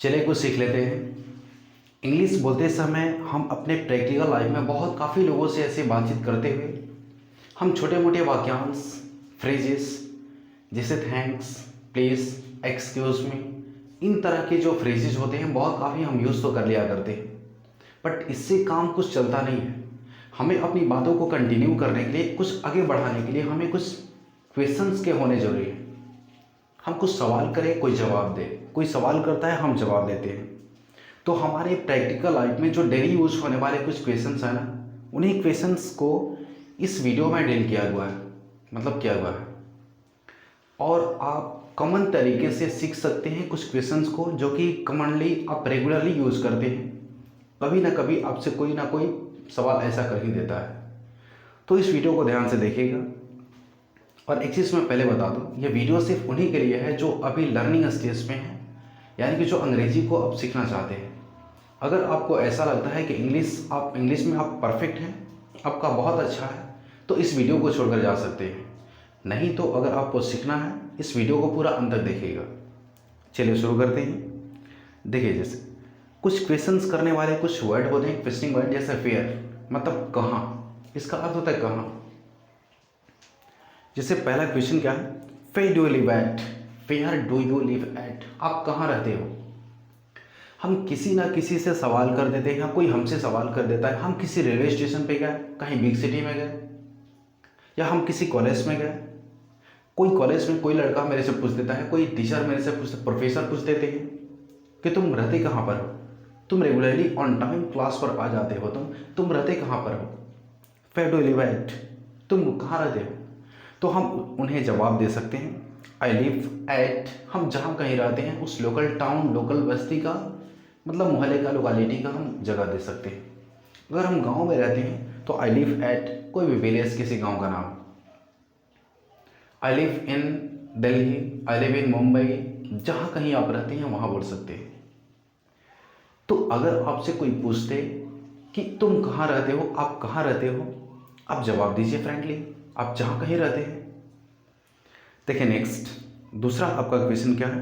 चलिए कुछ सीख लेते हैं। इंग्लिश बोलते समय हम अपने प्रैक्टिकल लाइफ में बहुत काफ़ी लोगों से ऐसे बातचीत करते हुए हम छोटे मोटे वाक्यांश, फ्रेजेस जैसे थैंक्स, प्लीज़, एक्सक्यूज़ मी, इन तरह के जो फ्रेजेस होते हैं बहुत काफ़ी हम यूज़ तो कर लिया करते हैं। बट इससे काम कुछ चलता नहीं है। हमें अपनी बातों को कंटिन्यू करने के लिए, कुछ आगे बढ़ाने के लिए हमें कुछ क्वेश्चंस के होने जरूरी है। हम कुछ सवाल करें, कोई जवाब दे, कोई सवाल करता है, हम जवाब देते हैं। तो हमारे प्रैक्टिकल लाइफ में जो डेली यूज होने वाले कुछ क्वेश्चंस हैं ना, उन्हीं क्वेश्चंस को इस वीडियो में डील किया हुआ है, मतलब किया हुआ है। और आप कॉमन तरीके से सीख सकते हैं कुछ क्वेश्चंस को जो कि कॉमनली आप रेगुलरली यूज़ करते हैं। कभी ना कभी आपसे कोई ना कोई सवाल ऐसा कर ही देता है। तो इस वीडियो को ध्यान से देखिएगा। और एक चीज़ मैं पहले बता दूं, ये वीडियो सिर्फ उन्हीं के लिए है जो अभी लर्निंग स्टेज में है, यानी कि जो अंग्रेजी को अब सीखना चाहते हैं। अगर आपको ऐसा लगता है कि इंग्लिश में आप परफेक्ट हैं, आपका बहुत अच्छा है, तो इस वीडियो को छोड़कर जा सकते हैं। नहीं तो अगर आपको सीखना है, इस वीडियो को पूरा अंत तक देखिएगा। चलिए शुरू करते हैं। देखिए, जैसे कुछ क्वेश्चंस करने वाले कुछ वर्ड होते हैं, क्वेश्चनिंग वर्ड, जैसे फेयर मतलब कहाँ, इसका अर्थ होता है कहाँ। जैसे पहला क्वेश्चन क्या है, where do you live at, where do you live at, आप कहाँ रहते हो। हम किसी ना किसी से सवाल कर देते हैं या कोई हमसे सवाल कर देता है। हम किसी रेलवे स्टेशन पे गए, कहीं बिग सिटी में गए, या हम किसी कॉलेज में गए, कोई कॉलेज में कोई लड़का मेरे से पूछ देता है, कोई टीचर मेरे से पूछते, प्रोफेसर पूछ देते हैं कि तुम रहते कहाँ पर हो, तुम रेगुलरली ऑन टाइम क्लास पर आ जाते हो, तुम रहते कहाँ पर हो, where do you live at, तुम कहाँ रहते हो। तो हम उन्हें जवाब दे सकते हैं, आई लिव एट, हम जहाँ कहीं रहते हैं उस लोकल टाउन, लोकल बस्ती का मतलब मोहल्ले का, लोकेलिटी का हम जगह दे सकते हैं। अगर हम गांव में रहते हैं तो आई लिव एट कोई भी विलेज, किसी गांव का नाम। I live in Delhi, I live in Mumbai, जहाँ कहीं आप रहते हैं वहाँ बोल सकते हैं। तो अगर आपसे कोई पूछते कि तुम कहाँ रहते हो, आप कहाँ रहते हो, आप जवाब दीजिए फ्रेंकली, आप जहाँ कहीं रहते हैं। देखिए नेक्स्ट, दूसरा आपका क्वेश्चन क्या है,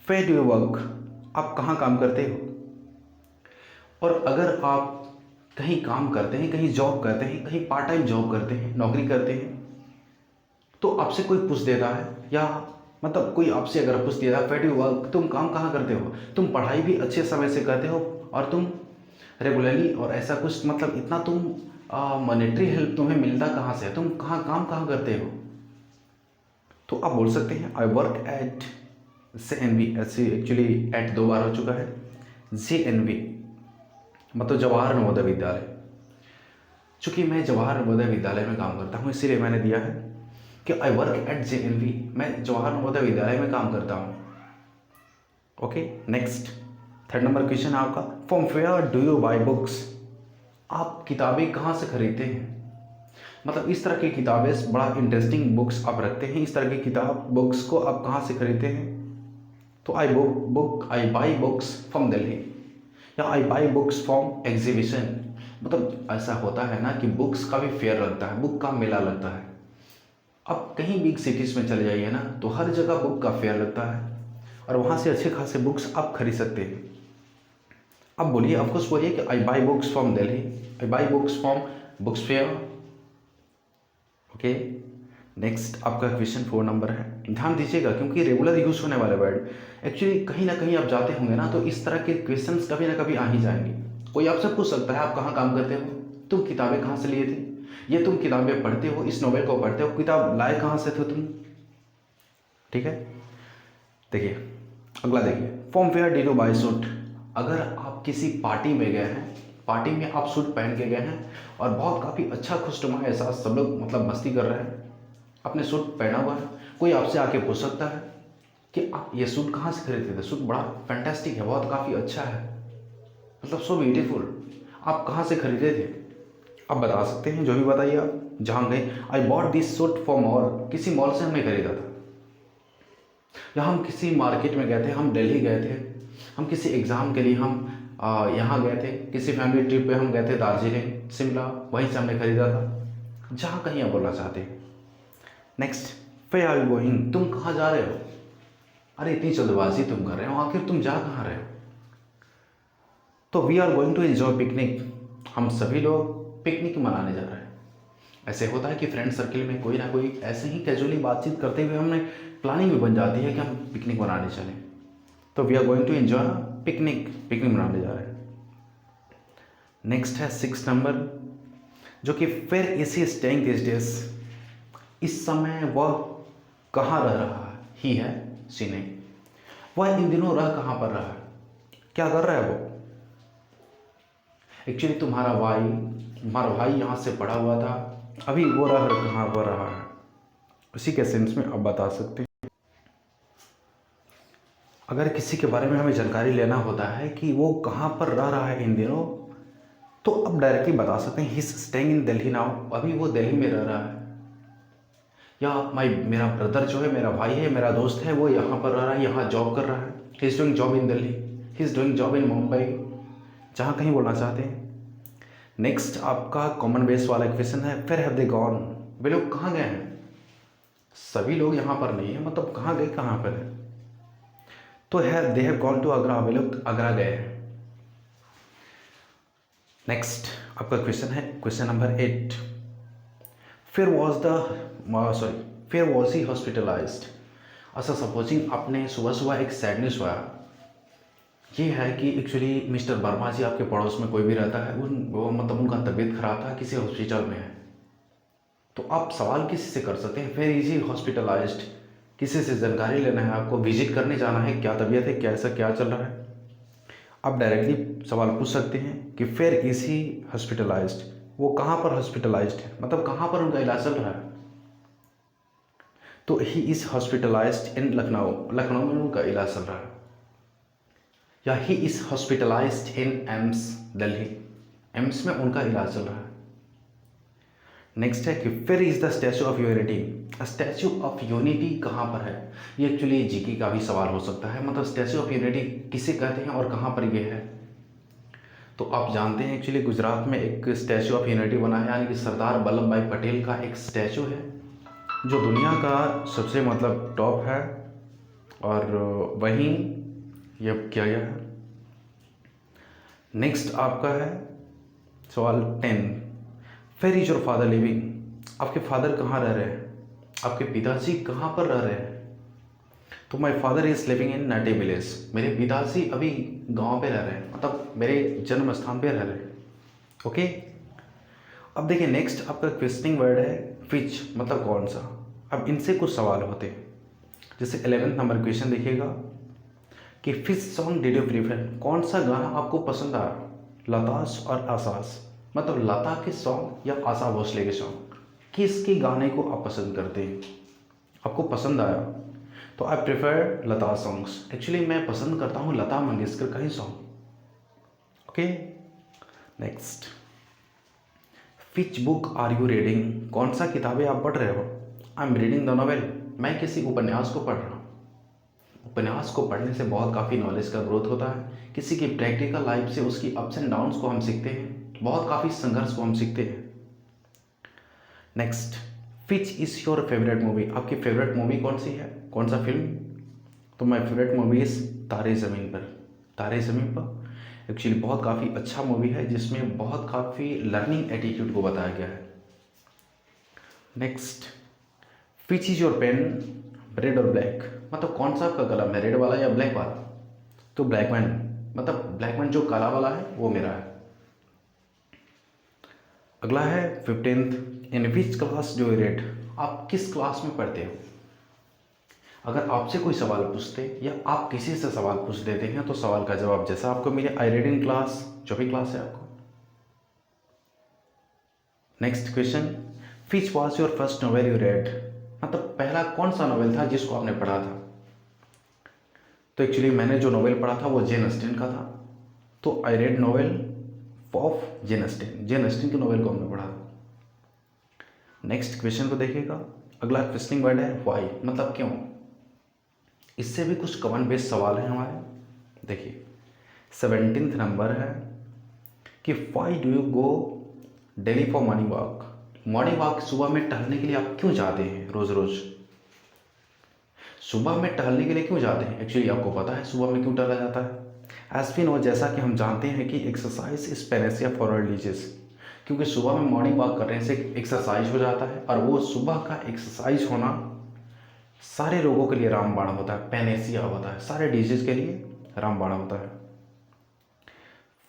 वेयर डू यू वर्क, आप कहाँ काम करते हो। और अगर आप कहीं काम करते हैं, कहीं जॉब करते हैं, कहीं पार्ट टाइम जॉब करते हैं, नौकरी करते हैं, तो आपसे कोई पूछ देता है, या मतलब कोई आपसे अगर पूछ देता है वेयर डू यू वर्क, तुम काम कहाँ करते हो, तुम पढ़ाई भी अच्छे समय से करते हो और तुम रेगुलरली और ऐसा कुछ, मतलब इतना तुम मॉनेटरी हेल्प तुम्हें मिलता कहाँ से है, तुम काम कहाँ करते हो। तो आप बोल सकते हैं आई वर्क एट JNV। ऐसे एक्चुअली एट 2 बार हो चुका है। JNV मतलब जवाहर नवोदय विद्यालय। चूँकि मैं जवाहर नवोदय विद्यालय में काम करता हूँ, इसीलिए मैंने दिया है कि आई वर्क एट JNV, मैं जवाहर नवोदय विद्यालय में काम करता हूँ। Okay next, third number question है आपका, from where do you buy books, आप किताबें कहाँ से खरीदते हैं। मतलब इस तरह की किताबें, बड़ा इंटरेस्टिंग बुक्स आप रखते हैं, इस तरह की किताब बुक्स को आप कहाँ से खरीदते हैं। तो आई बाई बुक्स फ्रॉम दिल्ली, या आई बाई बुक्स फ्रॉम एग्जीबिशन। मतलब ऐसा होता है ना कि बुक्स का भी फेयर लगता है, बुक का मेला लगता है। अब कहीं बिग सिटीज़ में चले जाइए ना, तो हर जगह बुक का फेयर लगता है और वहाँ से अच्छे खासे बुक्स आप खरीद सकते हैं। अब बोलिए, ऑफकोर्स बोलिए कि I buy books from Delhi, I buy books from books fair. Okay next, आपका क्वेश्चन 4 नंबर है। ध्यान दीजिएगा क्योंकि रेगुलर यूज होने वाले वर्ड, एक्चुअली कहीं ना कहीं आप जाते होंगे ना, तो इस तरह के क्वेश्चंस कभी ना कभी आ ही जाएंगे। कोई आपसे पूछ सकता है आप कहाँ काम करते हो, तुम किताबें कहाँ से लिए थे, ये तुम किताबें पढ़ते हो, इस नोवेल को पढ़ते हो, किताब लाए कहाँ से थे तुम। ठीक है, देखिए अगला, देखिए from where did you buy suit. अगर आप किसी पार्टी में गए हैं, पार्टी में आप सूट पहन के गए हैं और बहुत काफ़ी अच्छा खुशनुमा ऐसा सब लोग मतलब मस्ती कर रहे हैं, आपने सूट पहना हुआ है, कोई आपसे आके पूछ सकता है कि आप ये सूट कहाँ से खरीदे थे, सूट बड़ा फैंटास्टिक है, बहुत काफ़ी अच्छा है, मतलब सो ब्यूटीफुल, आप कहाँ से खरीदे थे। आप बता सकते हैं, जो भी बताइए आप, जहाँ गए, I bought this suit for mall, किसी मॉल से हमने खरीदा था, या हम किसी मार्केट में गए थे, हम दिल्ली गए थे, हम किसी एग्ज़ाम के लिए हम यहाँ गए थे, किसी फैमिली ट्रिप पे हम गए थे, दार्जिलिंग, शिमला, वहीं से हमने खरीदा था, जहाँ कहीं आप बोलना चाहते हैं। Next, where are you going, तुम कहाँ जा रहे हो। अरे इतनी जल्दबाजी तुम कर रहे हो, आखिर तुम जा कहाँ रहे हो। तो we are going to enjoy picnic, हम सभी लोग पिकनिक मनाने जा रहे हैं। ऐसे होता है कि फ्रेंड सर्किल में कोई ना कोई ऐसे ही कैजुअली बातचीत करते हुए हमने प्लानिंग भी बन जाती है कि हम पिकनिक मनाने चलें। तो we are going to enjoy picnic, picnic मनाने जा रहे हैं। नेक्स्ट है 6 नंबर, जो कि फिर इसी स्टेइंग दिस डेज, इस समय वह कहाँ रह रहा है, ही है सी नहीं, वह इन दिनों रह कहाँ पर रहा है, क्या कर रहा है वो। एक्चुअली तुम्हारा भाई यहाँ से पढ़ा हुआ था, अभी वो रह कहाँ पर रहा है, उसी के सेंस में आप बता सकते हैं। अगर किसी के बारे में हमें जानकारी लेना होता है कि वो कहाँ पर रह रहा है इन दिनों, तो अब डायरेक्टली बता सकते हैं he is staying in Delhi now, अभी वो दिल्ली में रह रहा है। या मेरा ब्रदर जो है, मेरा भाई है, मेरा दोस्त है, वो यहाँ पर रह रहा है, यहाँ जॉब कर रहा है, he is doing job in Delhi, he is doing job in Mumbai, जहाँ कहीं बोलना चाहते हैं। नेक्स्ट आपका कॉमन बेस वाला क्वेश्चन है, फिर हैव दे गॉन, वे लोग कहाँ गए हैं। सभी लोग यहाँ पर नहीं है, मतलब कहाँ गए, कहाँ पर है। तो है they have gone to Agra, वे लोग आगरा गए हैं। नेक्स्ट आपका क्वेश्चन है क्वेश्चन नंबर 8, फिर वॉज ही हॉस्पिटलाइज्ड। अच्छा, सपोजिंग आपने सुबह सुबह एक सैड न्यूज़ हुआ, ये है कि एक्चुअली मिस्टर वर्मा जी आपके पड़ोस में कोई भी रहता है, मतलब उनका तबीयत खराब था, किसी हॉस्पिटल में है, तो आप सवाल किसी से कर सकते हैं, फिर इजी हॉस्पिटलाइज्ड, किसी से जानकारी लेना है, आपको विजिट करने जाना है, क्या तबीयत है, कैसा क्या चल रहा है, आप डायरेक्टली सवाल पूछ सकते हैं कि फिर इजी हॉस्पिटलाइज्ड, वो कहाँ पर हॉस्पिटलाइज्ड है, मतलब कहाँ पर उनका इलाज चल रहा है। तो ही इज़ हॉस्पिटलाइज्ड इन लखनऊ, लखनऊ में उनका इलाज चल रहा है। या he is hospitalised in AIIMS Delhi, AIIMS में उनका इलाज चल रहा है। नेक्स्ट है कि फिर is the statue of unity, statue of unity कहाँ पर है। ये एक्चुअली जीके का भी सवाल हो सकता है, मतलब स्टैचू ऑफ यूनिटी किसे कहते हैं और कहाँ पर ये है। तो आप जानते हैं एक्चुअली गुजरात में एक स्टैचू ऑफ यूनिटी बना है, यानी कि सरदार वल्लभ भाई पटेल का एक स्टैचू है, जो दुनिया का सबसे मतलब टॉप है, और वहीं ये किया गया है। नेक्स्ट आपका है सवाल 10, फिर इज योर फादर लिविंग, आपके फादर कहाँ रह रहे हैं, आपके पिताजी कहाँ पर रह रहे हैं। तो my father is living in native village, मेरे पिताजी अभी गांव पे रह रहे हैं, मतलब मेरे जन्म स्थान पे रह रहे हैं। ओके, अब देखिए नेक्स्ट आपका क्वेश्चनिंग वर्ड है विच, मतलब कौन सा। अब इनसे कुछ सवाल होते हैं, जैसे 11 नंबर क्वेश्चन देखिएगा कि which song did you prefer, कौन सा गाना आपको पसंद आया, लताश और आसास, मतलब लता के सॉन्ग या आशा भोसले के सॉन्ग, किसके गाने को आप पसंद करते हैं, आपको पसंद आया। तो I prefer Lata songs, actually मैं पसंद करता हूँ लता मंगेशकर का ही song. Okay, next which book are you reading, कौन सा किताबें आप पढ़ रहे हो। I am reading the novel, मैं किसी उपन्यास को पढ़ रहा हूँ। उपन्यास को पढ़ने से बहुत काफ़ी नॉलेज का ग्रोथ होता है, किसी की प्रैक्टिकल लाइफ से उसकी अप्स एंड डाउन्स को हम सीखते हैं, बहुत काफ़ी संघर्ष को हम सीखते हैं। Next, which is your favourite movie, आपकी फेवरेट मूवी कौन सी है, कौन सा फिल्म। तो माई फेवरेट मूवी इज़ तारे ज़मीन पर। तारे ज़मीन पर एक्चुअली बहुत काफ़ी अच्छा मूवी है, जिसमें बहुत काफ़ी लर्निंग एटीट्यूड को बताया गया है। Next, which is your pen, red और ब्लैक, मतलब कौन सा आपका कलम है, रेड वाला या ब्लैक वाला। तो ब्लैक मैन, मतलब ब्लैक मैन जो काला वाला है वो मेरा है। अगला है 15th, in which class do you read, आप किस क्लास में पढ़ते हो। अगर आपसे कोई सवाल पूछते या आप किसी से सवाल पूछ देते हैं, तो सवाल का जवाब जैसा आपको मिले, आई रीड इन क्लास, जो भी क्लास है आपको। Next question, which was your first novel you read, मतलब पहला कौन सा नॉवेल था जिसको आपने पढ़ा था। तो एक्चुअली मैंने जो नॉवेल पढ़ा था वो जेन ऑस्टिन का था, तो I read novel of Jane Austen, Jane Austen की नॉवेल को हमने पढ़ा। नेक्स्ट क्वेश्चन को देखिएगा, अगला क्वेश्चनिंग वर्ड है व्हाई, मतलब क्यों। इससे भी कुछ कॉमन बेस सवाल हैं हमारे। देखिए 17th नंबर है कि why do you go daily for morning walk, morning walk सुबह में टहलने के लिए आप क्यों जाते हैं रोज़ रोज़। सुबह में टहलने के लिए क्यों जाते हैं? एक्चुअली आपको पता है सुबह में क्यों टहला जाता है? एज वी नो, जैसा कि हम जानते हैं कि exercise is Panacea for all disease, क्योंकि सुबह में मॉर्निंग वॉक करने से एक्सरसाइज हो जाता है, और वो सुबह का एक्सरसाइज होना सारे रोगों के लिए रामबाण होता है, पैनेसिया होता है, सारे डिजीज के लिए रामबाण होता है।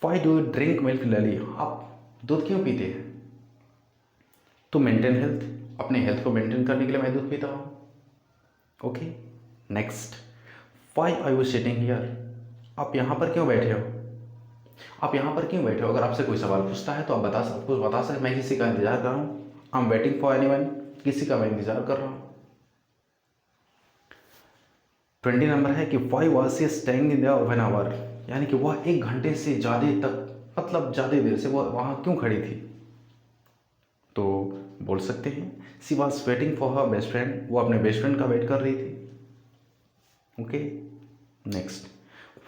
Why do you drink milk daily? आप दूध क्यों पीते हैं? टू मेंटेन हेल्थ, अपने हेल्थ को मेंटेन करने के लिए मैं दूध पीता हूँ। Okay, next, why are you sitting here? आप यहाँ पर क्यों बैठे हो? आप यहाँ पर क्यों बैठे हो? अगर आपसे कोई सवाल पूछता है तो आप बता सकते, मैं किसी का इंतजार कर रहा हूँ। I am waiting for anyone, किसी का मैं इंतजार कर रहा हूँ। 20 नंबर है कि why was she staying in there 1 hour? यानी कि वह 1 घंटे से ज़्यादा तक, मतलब ज़्यादा देर से वो वहाँ क्यों खड़ी थी? तो बोल सकते हैं she was waiting for her best friend, वो अपने बेस्ट फ्रेंड का वेट कर रही थी। Okay, next,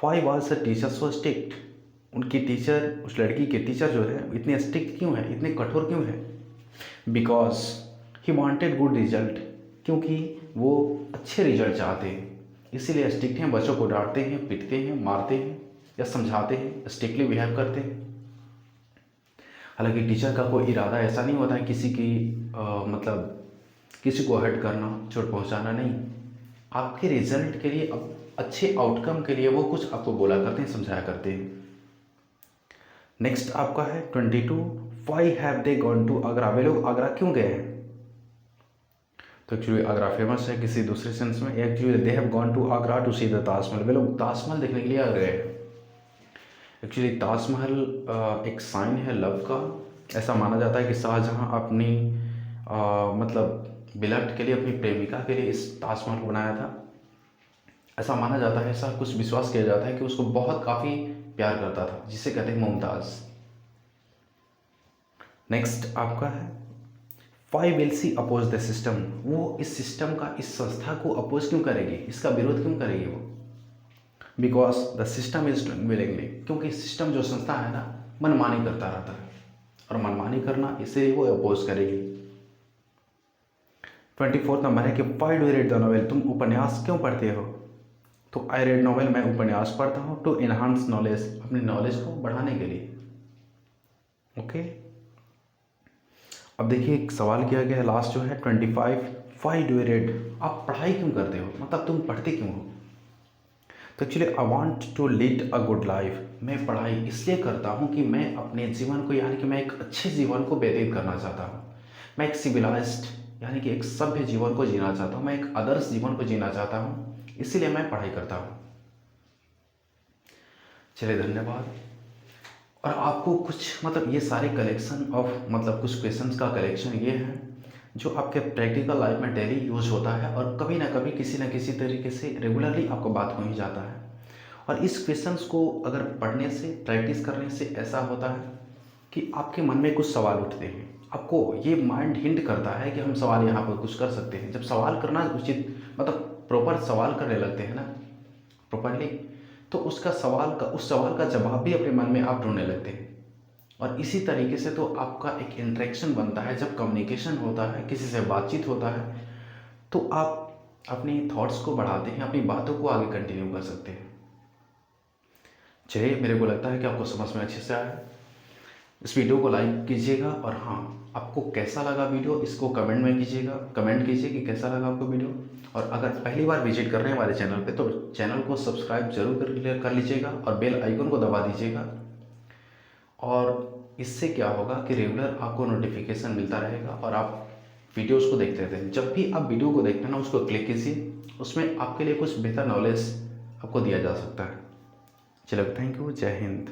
why was the teacher so strict? उनकी टीचर, उस लड़की के टीचर जो है इतने स्ट्रिक्ट क्यों है, इतने कठोर क्यों है? Because he wanted good result, क्योंकि वो अच्छे रिजल्ट चाहते हैं, इसीलिए स्ट्रिक्ट हैं, बच्चों को डांटते हैं, पीटते हैं, मारते हैं या समझाते हैं, स्ट्रिक्टली बिहेव करते हैं। हालांकि टीचर का कोई इरादा ऐसा नहीं होता है किसी की मतलब किसी को हर्ट करना, चोट पहुंचाना नहीं। आपके रिजल्ट के लिए, अच्छे आउटकम के लिए वो कुछ आपको बोला करते हैं, समझाया करते हैं। नेक्स्ट आपका है 22, why have they gone to Agra? वे लोग आगरा क्यों गए हैं? तो एक्चुअली आगरा फेमस है किसी दूसरे सेंस में। Actually they have gone to Agra to see the Taj Mahal, वे लोग ताजमहल देखने के लिए आ गए हैं। एक्चुअली ताजमहल एक साइन है लव का। ऐसा माना जाता है कि शाहजहां अपनी मतलब बिलव्ड के लिए, अपनी प्रेमिका के लिए इस ताजमहल को बनाया था। ऐसा माना जाता है, ऐसा कुछ विश्वास किया जाता है कि उसको बहुत काफ़ी प्यार करता था, जिसे कहते हैं मुमताज़। नेक्स्ट आपका है why will she oppose the system? वो इस सिस्टम का, इस संस्था को अपोज क्यों करेगी, इसका विरोध क्यों करेगी वो? Because the system is doing willingly, क्योंकि सिस्टम जो संस्था है ना, मनमानी करता रहता है, और मनमानी करना इसे वो अपोज करेगी। 24 नंबर है कि why do read the novel? तुम उपन्यास क्यों पढ़ते हो? तो आई रीड नॉवेल, मैं उपन्यास पढ़ता हूँ टू इनहांस नॉलेज, अपनी नॉलेज को बढ़ाने के लिए। ओके, अब देखिए एक सवाल किया गया है लास्ट जो है 25, वाई डू रीड? आप पढ़ाई क्यों करते हो, मतलब तुम पढ़ते क्यों हो? तो actually I want to lead a good life, मैं पढ़ाई इसलिए करता हूँ कि मैं अपने जीवन को, यानी कि मैं एक अच्छे जीवन को व्यतीत करना चाहता हूँ। मैं एक सिविलाइज्ड, यानी कि एक सभ्य जीवन को जीना चाहता हूँ, मैं एक आदर्श जीवन को जीना चाहता हूँ, इसीलिए मैं पढ़ाई करता हूँ। चलिए, धन्यवाद। और आपको कुछ मतलब ये सारे कलेक्शन ऑफ मतलब कुछ क्वेश्चंस का कलेक्शन ये है जो आपके प्रैक्टिकल लाइफ में डेली यूज होता है, और कभी ना कभी किसी न किसी तरीके से रेगुलरली आपको बात हो ही जाता है। और इस क्वेश्चंस को अगर पढ़ने से, प्रैक्टिस करने से ऐसा होता है कि आपके मन में कुछ सवाल उठते हैं, आपको ये माइंड हिंट करता है कि हम सवाल यहाँ पर कुछ कर सकते हैं। जब सवाल करना उचित, मतलब प्रॉपर सवाल करने लगते हैं ना प्रॉपरली, तो उस सवाल का जवाब भी अपने मन में आप ढूंढने लगते हैं। और इसी तरीके से तो आपका एक इंटरेक्शन बनता है, जब कम्युनिकेशन होता है, किसी से बातचीत होता है, तो आप अपनी थॉट्स को बढ़ाते हैं, अपनी बातों को आगे कंटिन्यू कर सकते हैं। चलिए, मेरे को लगता है कि आपको समझ में अच्छे से आया। इस वीडियो को लाइक कीजिएगा, और हाँ, आपको कैसा लगा वीडियो इसको कमेंट में कीजिएगा, कमेंट कीजिए कि कैसा लगा आपको वीडियो। और अगर पहली बार विजिट कर रहे हैं हमारे चैनल पे, तो चैनल को सब्सक्राइब जरूर कर लीजिएगा और बेल आइकन को दबा दीजिएगा। और इससे क्या होगा कि रेगुलर आपको नोटिफिकेशन मिलता रहेगा, और आप वीडियोज़ को देखते रहते हैं। जब भी आप वीडियो को देखते हैं ना, उसको क्लिक कीजिए, उसमें आपके लिए कुछ बेहतर नॉलेज आपको दिया जा सकता है। चलो, थैंक यू, जय हिंद।